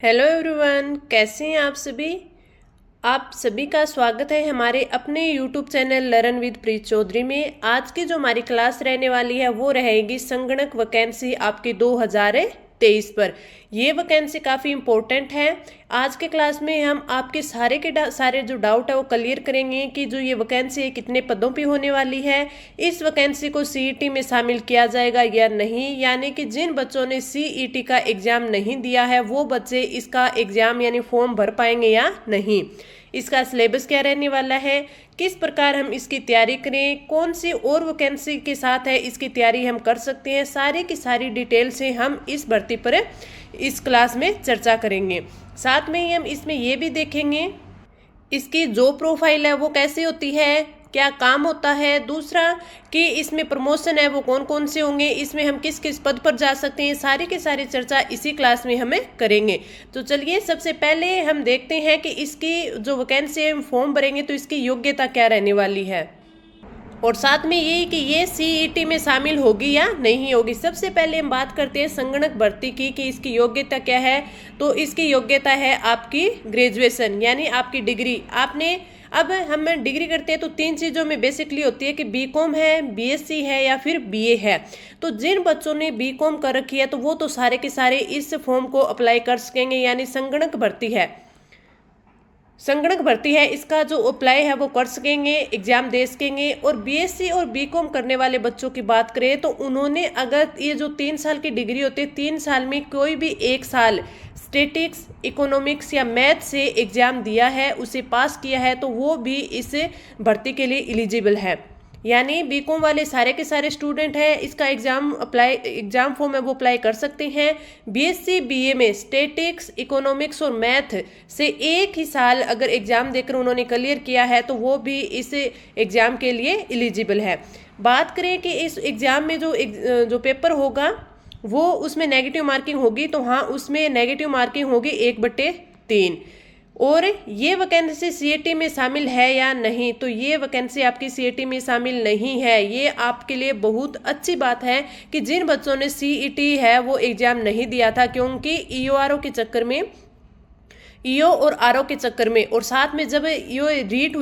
Hello everyone, कैसे हैं आप सभी। आप सभी का स्वागत है हमारे अपने यूट्यूब चैनल लर्न विद प्रीत चौधरी में। आज की जो हमारी क्लास रहने वाली है वो रहेगी संगणक वैकेंसी आपकी 2023 पर। ये वैकेंसी काफ़ी इम्पोर्टेंट है। आज के क्लास में हम आपके सारे जो डाउट है वो क्लियर करेंगे कि जो ये वैकेंसी है कितने पदों पे होने वाली है, इस वैकेंसी को सीईटी में शामिल किया जाएगा या नहीं, यानी कि जिन बच्चों ने सीईटी का एग्ज़ाम नहीं दिया है वो बच्चे इसका एग्ज़ाम यानी फॉर्म भर पाएंगे या नहीं, इसका सिलेबस क्या रहने वाला है, किस प्रकार हम इसकी तैयारी करें, कौन सी और वैकेंसी के साथ है इसकी तैयारी हम कर सकते हैं, सारी की सारी डिटेल से हम इस भर्ती पर इस क्लास में चर्चा करेंगे। साथ में ही हम इसमें ये भी देखेंगे इसकी जो प्रोफाइल है वो कैसे होती है, क्या काम होता है, दूसरा कि इसमें प्रमोशन है वो कौन कौन से होंगे, इसमें हम किस किस पद पर जा सकते हैं, सारी की सारी चर्चा इसी क्लास में हमें करेंगे। तो चलिए सबसे पहले हम देखते हैं कि इसकी जो वैकेंसी है हम फॉर्म भरेंगे तो इसकी योग्यता क्या रहने वाली है, और साथ में ये कि ये सीईटी में शामिल होगी या नहीं होगी। सबसे पहले हम बात करते हैं संगणक भर्ती की कि इसकी योग्यता क्या है। तो इसकी योग्यता है आपकी ग्रेजुएशन यानी आपकी डिग्री। आपने अब हम डिग्री करते हैं तो तीन चीज़ों में बेसिकली होती है कि बीकॉम है, बीएससी है या फिर बीए है। तो जिन बच्चों ने बीकॉम कर रखी है तो वो तो सारे के सारे इस फॉर्म को अप्लाई कर सकेंगे, यानी संगणक भर्ती है इसका जो अप्लाई है वो कर सकेंगे, एग्जाम दे सकेंगे। और बीएससी और बीकॉम करने वाले बच्चों की बात करें तो उन्होंने अगर ये जो 3 साल की डिग्री होती है 3 साल में कोई भी एक साल स्टैटिक्स, इकोनॉमिक्स या मैथ से एग्जाम दिया है, उसे पास किया है, तो वो भी इस भर्ती के लिए एलिजिबल है। यानी बीकॉम वाले सारे के सारे स्टूडेंट हैं इसका एग्जाम फॉर्म है वो अप्लाई कर सकते हैं। बीएससी बीए में स्टैटिक्स, इकोनॉमिक्स और मैथ से एक ही साल अगर एग्जाम देकर उन्होंने क्लियर किया है तो वो भी इस एग्जाम के लिए एलिजिबल है। बात करें कि इस एग्जाम में जो पेपर होगा वो उसमें नेगेटिव मार्किंग होगी, तो हाँ उसमें नेगेटिव मार्किंग होगी 1/3। और ये वैकेंसी सीईटी में शामिल है या नहीं, तो ये वैकेंसी आपकी सीईटी में शामिल नहीं है। ये आपके लिए बहुत अच्छी बात है कि जिन बच्चों ने सीईटी है वो एग्जाम नहीं दिया था, क्योंकि ईओआरओ के चक्कर में, ईओ और आरओ के चक्कर में, और साथ में जब ये रीट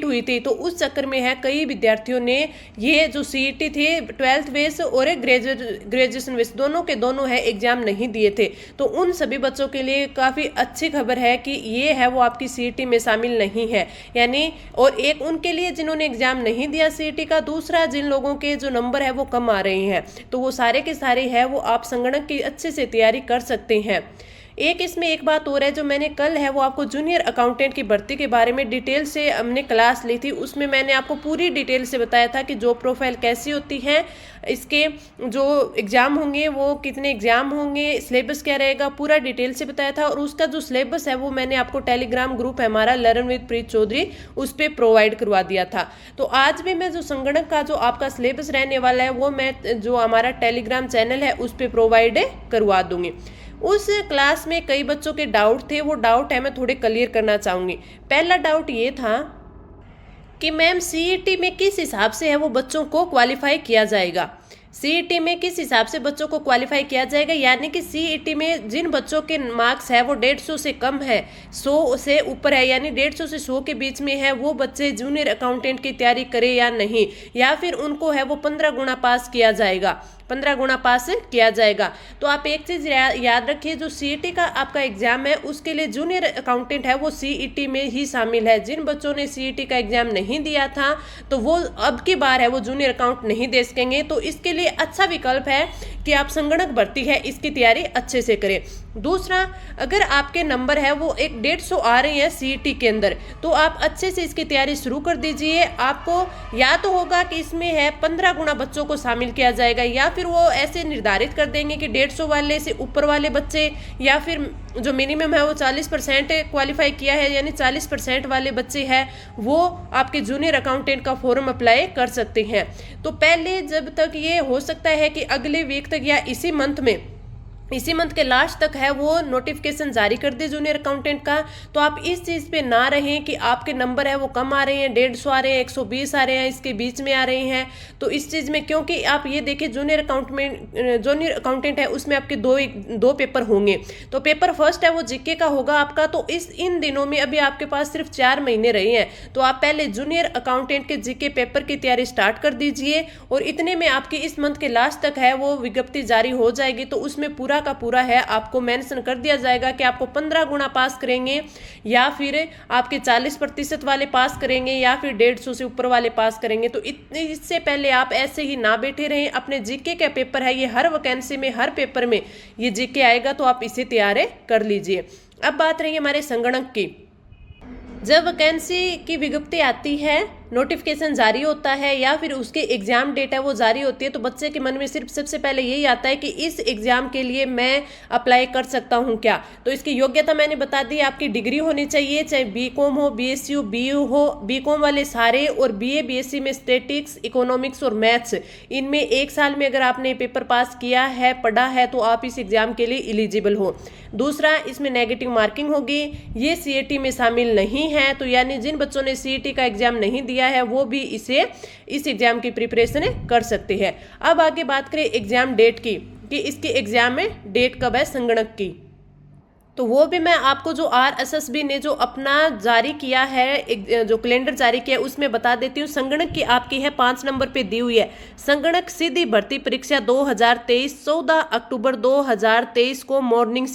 हुई थी तो उस चक्कर में है कई विद्यार्थियों ने ये जो सीईटी थे 12th बेस और ग्रेजुएशन बेस दोनों के दोनों है एग्जाम नहीं दिए थे। तो उन सभी बच्चों के लिए काफ़ी अच्छी खबर है कि ये है वो आपकी सीईटी में शामिल नहीं है। यानी और एक उनके लिए जिन्होंने एग्जाम नहीं दिया सीईटी का, दूसरा जिन लोगों के जो नंबर है वो कम आ रहे हैं, तो वो सारे के सारे है वो आप संगणक की अच्छे से तैयारी कर सकते हैं। इसमें एक बात और है, जो मैंने कल है वो आपको जूनियर अकाउंटेंट की भर्ती के बारे में डिटेल से हमने क्लास ली थी, उसमें मैंने आपको पूरी डिटेल से बताया था कि जॉब प्रोफाइल कैसी होती है, इसके जो एग्ज़ाम होंगे वो कितने एग्ज़ाम होंगे, सिलेबस क्या रहेगा, पूरा डिटेल से बताया था। और उसका जो सिलेबस है वो मैंने आपको टेलीग्राम ग्रुप है हमारा लर्न विद प्रीत चौधरी उस पर प्रोवाइड करवा दिया था। तो आज भी मैं जो संगणक का जो आपका सिलेबस रहने वाला है वो मैं जो हमारा टेलीग्राम चैनल है उस पर प्रोवाइड करवा दूंगी। उस क्लास में कई बच्चों के डाउट थे, वो डाउट है मैं थोड़े क्लियर करना चाहूँगी। पहला डाउट ये था कि मैम सीईटी में किस हिसाब से है वो बच्चों को क्वालिफाई किया जाएगा, सीईटी में किस हिसाब से बच्चों को क्वालिफाई किया जाएगा, यानी कि सीईटी में जिन बच्चों के मार्क्स है वो 150 से कम है, 100 से ऊपर है, यानी 150 से 100 के बीच में है, वो बच्चे जूनियर अकाउंटेंट की तैयारी करें या नहीं, या फिर उनको है वो 15 गुना पास किया जाएगा, 15 गुना पास किया जाएगा। तो आप एक चीज़ याद रखिए, जो सीईटी का आपका एग्जाम है उसके लिए जूनियर अकाउंटेंट है वो सीईटी में ही शामिल है। जिन बच्चों ने सीईटी का एग्जाम नहीं दिया था तो वो अब की बार है वो जूनियर अकाउंट नहीं दे सकेंगे। तो इसके लिए अच्छा विकल्प है कि आप संगणक भर्ती है इसकी तैयारी अच्छे से करें। दूसरा, अगर आपके नंबर है वो 150 आ रहे हैं सीईटी के अंदर तो आप अच्छे से इसकी तैयारी शुरू कर दीजिए। आपको या तो होगा कि इसमें है 15 गुना बच्चों को शामिल किया जाएगा, या फिर वो ऐसे निर्धारित कर देंगे कि 150 वाले से ऊपर वाले बच्चे, या फिर जो मिनिमम है वो 40% क्वालिफाई किया है यानी 40% वाले बच्चे हैं वो आपके जूनियर अकाउंटेंट का फॉर्म अप्लाई कर सकते हैं। तो पहले जब तक ये हो सकता है कि अगले वीक तक या इसी मंथ में इसी मंथ के लास्ट तक है वो नोटिफिकेशन जारी कर दे जूनियर अकाउंटेंट का। तो आप इस चीज़ पे ना रहें कि आपके नंबर है वो कम आ रहे हैं, 150 आ रहे हैं, 120 आ रहे हैं, इसके बीच में आ रहे हैं। तो इस चीज़ में, क्योंकि आप ये देखिए जूनियर अकाउंटेंट है उसमें आपके दो पेपर होंगे। तो पेपर फर्स्ट है वो जीके का होगा आपका। तो इन दिनों में अभी आपके पास सिर्फ 4 महीने रहे हैं, तो आप पहले जूनियर अकाउंटेंट के जीके पेपर की तैयारी स्टार्ट कर दीजिए। और इतने में आपकी इस मंथ के लास्ट तक है वो विज्ञप्ति जारी हो जाएगी। तो उसमें पूरा का पूरा है आपको मेंशन कर दिया जाएगा कि आपको 15 गुना पास करेंगे, या फिर आपके 40% वाले पास करेंगे, या फिर 150 से ऊपर वाले पास करेंगे। तो इससे पहले आप ऐसे ही ना बैठे रहें, अपने जीके का पेपर है ये हर वैकेंसी में, हर पेपर में ये जीके आएगा, तो आप इसे तैयार कर लीजिए। अब बात रही हमारे संगणक की। जब वैकेंसी की विज्ञप्ति आती है, नोटिफिकेशन जारी होता है, या फिर उसके एग्जाम डेट है वो जारी होती है, तो बच्चे के मन में सिर्फ सबसे पहले यही आता है कि इस एग्जाम के लिए मैं अप्लाई कर सकता हूं क्या। तो इसकी योग्यता मैंने बता दी, आपकी डिग्री होनी चाहिए, चाहे बीकॉम हो, बीएससी हो, बीयू हो, बीकॉम वाले सारे, और बीए बीएससी में स्टैटिक्स, इकोनॉमिक्स और मैथ्स, इनमें 1 साल में अगर आपने पेपर पास किया है, पढ़ा है, तो आप इस एग्जाम के लिए एलिजिबल हो। दूसरा, इसमें नेगेटिव मार्किंग होगी, ये सीईटी में शामिल नहीं है। तो यानी जिन बच्चों ने सीईटी का एग्जाम नहीं दिया है वो भी इस एग्जाम की प्रिपरेशन कर सकते हैं। अब आगे बात करें एग्जाम डेट की, कि इसके एग्जाम में डेट कब है संगणक की। तो वो भी मैं आपको जो RSSB ने जो अपना जारी किया है, जो कैलेंडर जारी किया है, उसमें बता देती हूँ। संगणक की आपकी है 5 नंबर पे दी हुई है, संगणक सीधी भर्ती परीक्षा 2023 14 अक्टूबर 2023 को मॉर्निंग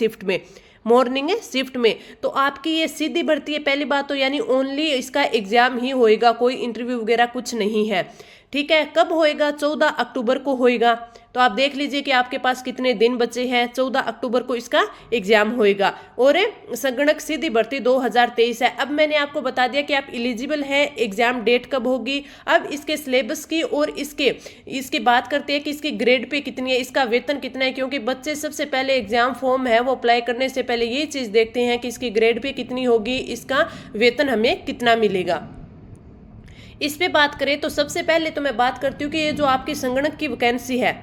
शिफ्ट में। तो आपकी ये सीधी भर्ती है पहली बात तो, यानी ओनली इसका एग्जाम ही होएगा, कोई इंटरव्यू वगैरह कुछ नहीं है। ठीक है, कब होएगा? 14 अक्टूबर को होएगा। तो आप देख लीजिए कि आपके पास कितने दिन बचे हैं। 14 अक्टूबर को इसका एग्जाम होएगा, और संगणक सीधी भर्ती 2023 है। अब मैंने आपको बता दिया कि आप एलिजिबल हैं, एग्जाम डेट कब होगी। अब इसके सिलेबस की और इसकी बात करते हैं कि इसकी ग्रेड पे कितनी है, इसका वेतन कितना है, क्योंकि बच्चे सबसे पहले एग्जाम फॉर्म है वो अप्लाई करने से पहले ये चीज़ देखते हैं कि इसकी ग्रेड पे कितनी होगी, इसका वेतन हमें कितना मिलेगा। इस पे बात करें तो सबसे पहले तो मैं बात करती हूँ कि ये जो आपकी संगणक की वैकेंसी है,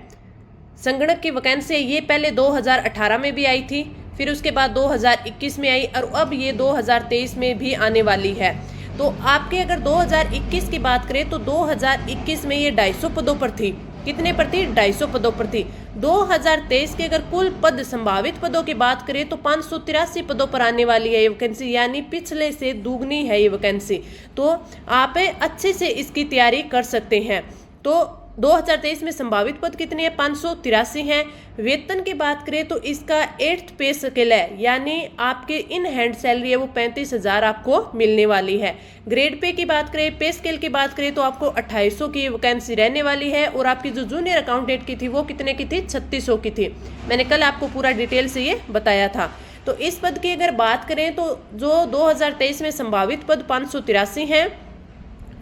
संगणक की वैकेंसी ये पहले 2018 में भी आई थी, फिर उसके बाद 2021 में आई, और अब ये 2023 में भी आने वाली है। तो आपके अगर 2021 की बात करें तो 2021 में ये 250 पदों पर थी। कितने पर थी? 250 पदों पर थी। 2023 के अगर कुल पद, संभावित पदों की बात करें तो 583 पदों पर आने वाली है ये वैकेंसी, यानी पिछले से दुगनी है ये वैकेंसी। तो आप अच्छे से इसकी तैयारी कर सकते हैं। तो 2023 में संभावित पद कितने हैं? 583 हैं। वेतन की बात करें तो इसका 8th पे स्केल है, यानी आपके इन हैंड सैलरी है वो 35,000 आपको मिलने वाली है। ग्रेड पे की बात करें, पे स्केल की बात करें तो आपको 2800 की वैकेंसी रहने वाली है, और आपकी जो जूनियर अकाउंटेंट की थी वो कितने की थी? 3600 की थी। मैंने कल आपको पूरा डिटेल से ये बताया था। तो इस पद की अगर बात करें तो जो 2023 में संभावित पद 583 हैं।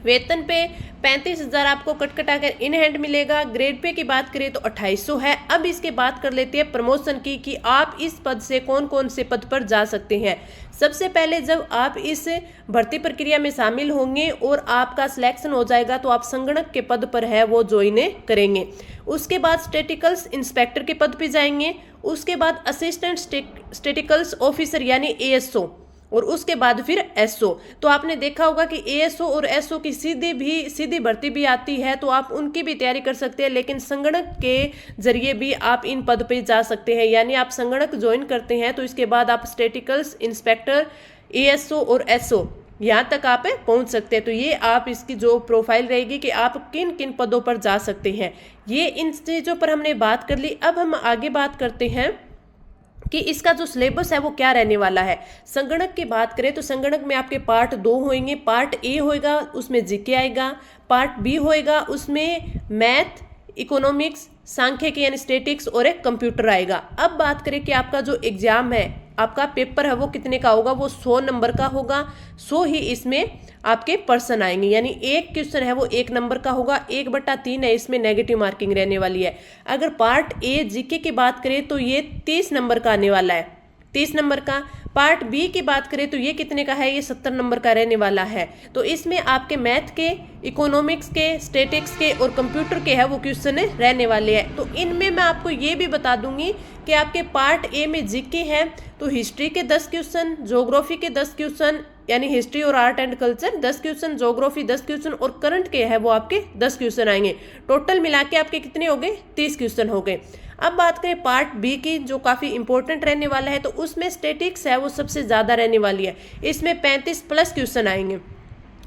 वेतन पे 35,000 आपको कटकटाकर इन हैंड मिलेगा। ग्रेड पे की बात करें तो 2800 है। अब इसके बात कर लेते हैं प्रमोशन की, कि आप इस पद से कौन कौन से पद पर जा सकते हैं। सबसे पहले जब आप इस भर्ती प्रक्रिया में शामिल होंगे और आपका सिलेक्शन हो जाएगा तो आप संगणक के पद पर है वो ज्वाइन करेंगे। उसके बाद स्टैटिकल्स इंस्पेक्टर के पद पर जाएंगे। उसके बाद असिस्टेंट स्टैटिकल्स ऑफिसर यानी ASO, और उसके बाद फिर SO। तो आपने देखा होगा कि ASO और SO की सीधी भर्ती भी आती है, तो आप उनकी भी तैयारी कर सकते हैं, लेकिन संगणक के जरिए भी आप इन पद पे जा सकते हैं। यानी आप संगणक ज्वाइन करते हैं तो इसके बाद आप स्टैटिकल्स इंस्पेक्टर, ASO और SO यहाँ तक आप पहुँच सकते हैं। तो ये आप इसकी जो प्रोफाइल रहेगी कि आप किन किन पदों पर जा सकते हैं, ये इन चीज़ों पर हमने बात कर ली। अब हम आगे बात करते हैं कि इसका जो सिलेबस है वो क्या रहने वाला है। संगणक की बात करें तो संगणक में आपके पार्ट 2 होंगे। पार्ट A होएगा, उसमें जीके आएगा। पार्ट B होएगा, उसमें मैथ, इकोनॉमिक्स, सांख्यिकी यानी स्टैटिक्स और एक कंप्यूटर आएगा। अब बात करें कि आपका जो एग्जाम है, आपका पेपर है वो कितने का होगा? वो 100 नंबर का होगा। 100 ही इसमें आपके पर्सन आएंगे, यानी एक क्वेश्चन है वो 1 नंबर का होगा। 1/3 है, इसमें नेगेटिव मार्किंग रहने वाली है। अगर पार्ट A जीके की बात करें तो ये 30 नंबर का आने वाला है। 30 नंबर का। पार्ट बी की बात करें तो ये कितने का है, ये 70 नंबर का रहने वाला है। तो इसमें आपके मैथ के, इकोनॉमिक्स के, स्टैटिक्स के और कंप्यूटर के है वो क्वेश्चन रहने वाले हैं। तो इनमें मैं आपको ये भी बता दूंगी कि आपके पार्ट ए में जीके है तो हिस्ट्री के 10 क्वेश्चन, ज्योग्राफी के 10 क्वेश्चन यानी हिस्ट्री और art and culture 10 question, geography 10 question और करंट के है वो आपके 10 क्वेश्चन आएंगे। टोटल मिला के आपके कितने हो गए, 30 क्वेश्चन हो गए। अब बात करें पार्ट बी की जो काफ़ी इंपॉर्टेंट रहने वाला है, तो उसमें स्टैटिक्स है वो सबसे ज़्यादा रहने वाली है, इसमें 35 प्लस क्वेश्चन आएंगे।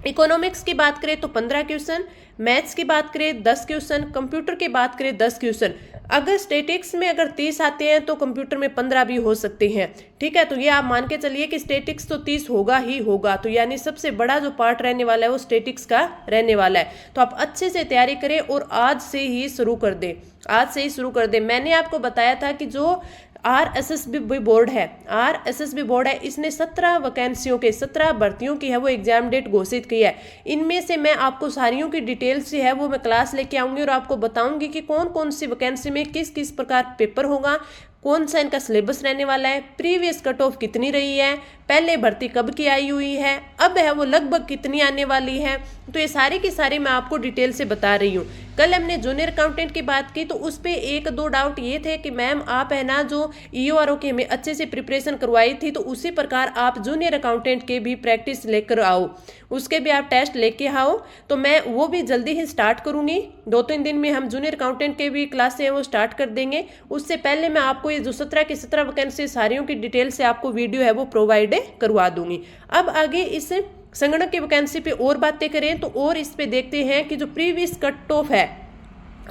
इकोनॉमिक्स की बात करें तो 15 क्वेश्चन, मैथ्स की बात करें 10 क्वेश्चन, कंप्यूटर की बात करें 10 क्वेश्चन। अगर स्टैटिक्स में अगर 30 आते हैं तो कंप्यूटर में 15 भी हो सकते हैं, ठीक है। तो ये आप मान के चलिए कि स्टैटिक्स तो 30 होगा ही होगा। तो यानी सबसे बड़ा जो पार्ट रहने वाला है वो स्टैटिक्स का रहने वाला है। तो आप अच्छे से तैयारी करें और आज से ही शुरू कर दें, आज से ही शुरू कर दें। मैंने आपको बताया था कि जो RSSB बोर्ड है, RSSB बोर्ड है, इसने 17 वैकेंसियों के 17 भर्तियों की है वो एग्जाम डेट घोषित की है। इनमें से मैं आपको सारियों की डिटेल्स से है वो मैं क्लास लेके आऊंगी और आपको बताऊंगी कि कौन कौन सी वैकेंसी में किस किस प्रकार पेपर होगा, कौन सा इनका सिलेबस रहने वाला है, प्रीवियस कट ऑफ कितनी रही है, पहले भर्ती कब की आई हुई है, अब है वो लगभग कितनी आने वाली है। तो ये सारी की सारी मैं आपको डिटेल से बता रही हूँ। कल हमने जूनियर अकाउंटेंट की बात की तो उस पर 1-2 डाउट ये थे कि मैम आप है ना जो EORO की हमें अच्छे से प्रिपरेशन करवाई थी तो उसी प्रकार आप जूनियर अकाउंटेंट के भी प्रैक्टिस लेकर आओ, उसके भी आप टेस्ट लेके आओ। तो मैं वो भी जल्दी ही स्टार्ट करूंगी, 2-3 दिन में हम जूनियर अकाउंटेंट के भी क्लासें हैं वो स्टार्ट कर देंगे। उससे पहले मैं आपको ये जो 17 की 17 वैकेंसी सारियों की डिटेल से आपको वीडियो है वो प्रोवाइड करवा दूंगी। अब आगे इस संगणक की वैकेंसी पे और बातें करें तो और इस पे देखते हैं कि जो प्रीवियस कट ऑफ है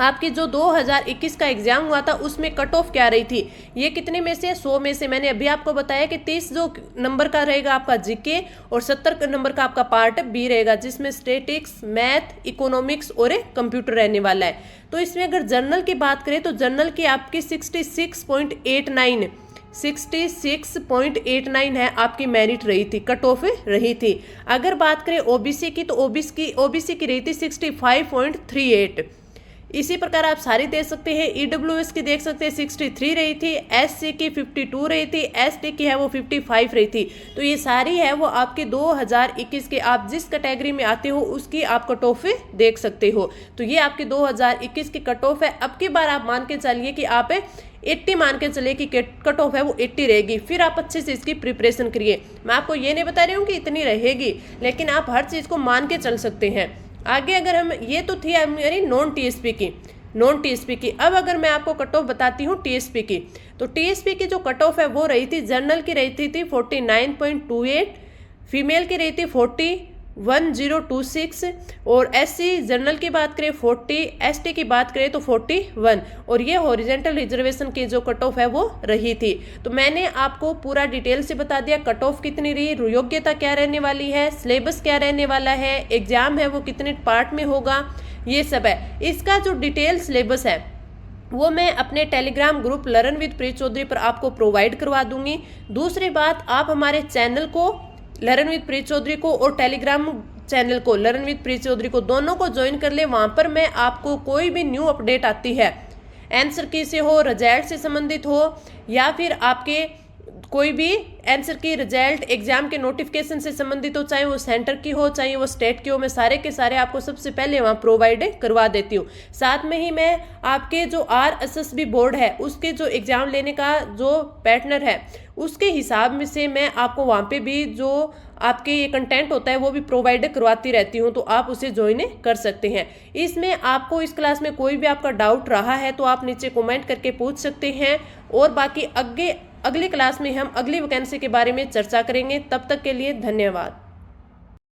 आपकी जो 2021 का एग्जाम हुआ था उसमें कट ऑफ क्या रही थी, ये कितने में से, 100 में से। मैंने अभी आपको बताया कि 30 जो नंबर का रहेगा आपका जीके और 70 नंबर का आपका पार्ट बी रहेगा जिसमें स्टैटिक्स, मैथ, इकोनॉमिक्स और कंप्यूटर रहने वाला है। तो इसमें अगर जर्नल की बात करें तो जर्नल की आपकी 66.89 है आपकी मेरिट रही थी, कट ऑफ रही थी। अगर बात करें ओबीसी की तो ओबीसी की रही थी 65.38। इसी प्रकार आप सारी दे सकते हैं। EWS की देख सकते हैं 63 रही थी, SC की 52 रही थी, ST की है वो 55 रही थी। तो ये सारी है वो आपके 2021 के आप जिस कैटेगरी में आते हो उसकी आप कट ऑफ देख सकते हो। तो ये आपके 2021 की कट ऑफ है। अब की बार आप मान के चलिए कि आप 80 मान के चले कि कट ऑफ है वो 80 रहेगी, फिर आप अच्छे से इसकी प्रिपरेशन करिए। मैं आपको ये नहीं बता रही हूँ कि इतनी रहेगी, लेकिन आप हर चीज़ को मान के चल सकते हैं। आगे अगर हम, ये तो थी मेरी नॉन टीएसपी की। अब अगर मैं आपको कट ऑफ बताती हूँ टीएसपी की, तो टीएसपी की जो कट ऑफ है वो रही थी, जनरल की रही थी 49.28, फीमेल की रही थी 401026 और SC जनरल की बात करें 40, ST की बात करें तो 41 और ये हॉरिजेंटल रिजर्वेशन की जो कट ऑफ है वो रही थी। तो मैंने आपको पूरा डिटेल से बता दिया कट ऑफ कितनी रही, योग्यता क्या रहने वाली है, सिलेबस क्या रहने वाला है, एग्जाम है वो कितने पार्ट में होगा, ये सब है। इसका जो डिटेल सिलेबस है वो मैं अपने टेलीग्राम ग्रुप लर्न विद प्रीत चौधरी पर आपको प्रोवाइड करवा दूंगी। दूसरी बात, आप हमारे चैनल को लर्न विद प्रीत चौधरी को और टेलीग्राम चैनल को लर्न विद प्रीत चौधरी को दोनों को ज्वाइन कर ले। वहाँ पर मैं आपको कोई भी न्यू अपडेट आती है, आंसर की से हो, रिजल्ट से संबंधित हो या फिर आपके कोई भी आंसर की रिजल्ट एग्जाम के नोटिफिकेशन से संबंधित हो, चाहे वो सेंटर की हो चाहे वो स्टेट की हो, मैं सारे के सारे आपको सबसे पहले वहाँ प्रोवाइड करवा देती हूँ। साथ में ही मैं आपके जो RSSB बोर्ड है उसके जो एग्जाम लेने का जो पैटर्न है उसके हिसाब में से मैं आपको वहाँ पे भी जो आपके ये कंटेंट होता है वो भी प्रोवाइड करवाती रहती हूँ, तो आप उसे ज्वाइन कर सकते हैं। इसमें आपको इस क्लास में कोई भी आपका डाउट रहा है तो आप नीचे कमेंट करके पूछ सकते हैं और बाकी अगली क्लास में हम अगली वैकेंसी के बारे में चर्चा करेंगे। तब तक के लिए धन्यवाद।